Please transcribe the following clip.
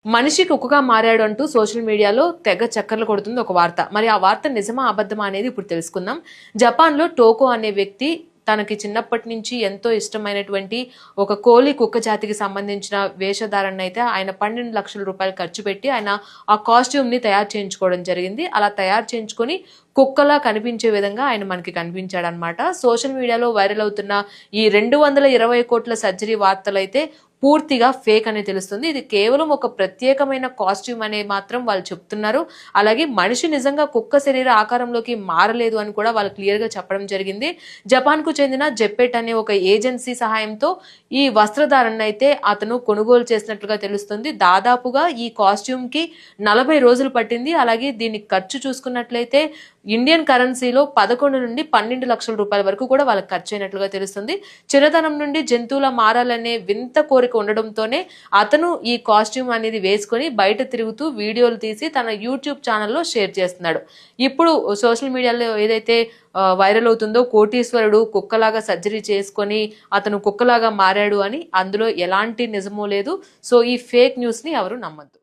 మనిషి కుక్కగా మారాడు అంటూ సోషల్ మీడియాలో తెగ చక్కర్లు కొడుతుంది ఒక వార్త. మరి ఆ వార్త నిజమా అబద్ధమా అనేది ఇప్పుడు తెలుసుకుందాం. జపాన్లో టోకో అనే వ్యక్తి తనకి చిన్నప్పటి నుంచి ఎంతో ఇష్టమైనటువంటి ఒక కోలి కుక్క జాతికి సంబంధించిన వేషధారణ అయితే ఆయన 12 లక్షల రూపాయలు ఖర్చు పెట్టి ఆయన ఆ కాస్ట్యూమ్ ని తయారు చేయించుకోవడం జరిగింది. అలా తయారు చేయించుకొని కుక్కలా కనిపించే విధంగా ఆయన మనకి కనిపించాడనమాట. సోషల్ మీడియాలో వైరల్ అవుతున్న ఈ 220 కోట్ల సర్జరీ వార్తలైతే పూర్తిగా ఫేక్ అని తెలుస్తుంది. ఇది కేవలం ఒక ప్రత్యేకమైన కాస్ట్యూమ్ అనే మాత్రం వాళ్ళు చెప్తున్నారు. అలాగే మనిషి నిజంగా కుక్క శరీర ఆకారంలోకి మారలేదు అని కూడా వాళ్ళు క్లియర్ గా చెప్పడం జరిగింది. జపాన్ కు చెందిన జెప్పెట్ అనే ఒక ఏజెన్సీ సహాయంతో ఈ వస్త్రధారణ అయితే అతను కొనుగోలు చేసినట్లుగా తెలుస్తుంది. దాదాపుగా ఈ కాస్ట్యూమ్ కి 40 రోజులు పట్టింది. అలాగే దీని ఖర్చు చూసుకున్నట్లయితే ఇండియన్ కరెన్సీలో 11 నుండి 12 లక్షల రూపాయల వరకు కూడా వాళ్ళకి ఖర్చు అయినట్లుగా తెలుస్తుంది. చిన్నతనం నుండి జంతువుల మారాలనే వింత కోరిక ఉండడంతోనే అతను ఈ కాస్ట్యూమ్ అనేది వేసుకొని బయట తిరుగుతూ వీడియోలు తీసి తన యూట్యూబ్ ఛానల్లో షేర్ చేస్తున్నాడు. ఇప్పుడు సోషల్ మీడియాలో ఏదైతే వైరల్ అవుతుందో కోటీశ్వరుడు కుక్కలాగా సర్జరీ చేసుకొని అతను కుక్కలాగా మారాడు అని, అందులో ఎలాంటి నిజమో లేదు. సో ఈ ఫేక్ న్యూస్ ని ఎవరు నమ్మద్దు.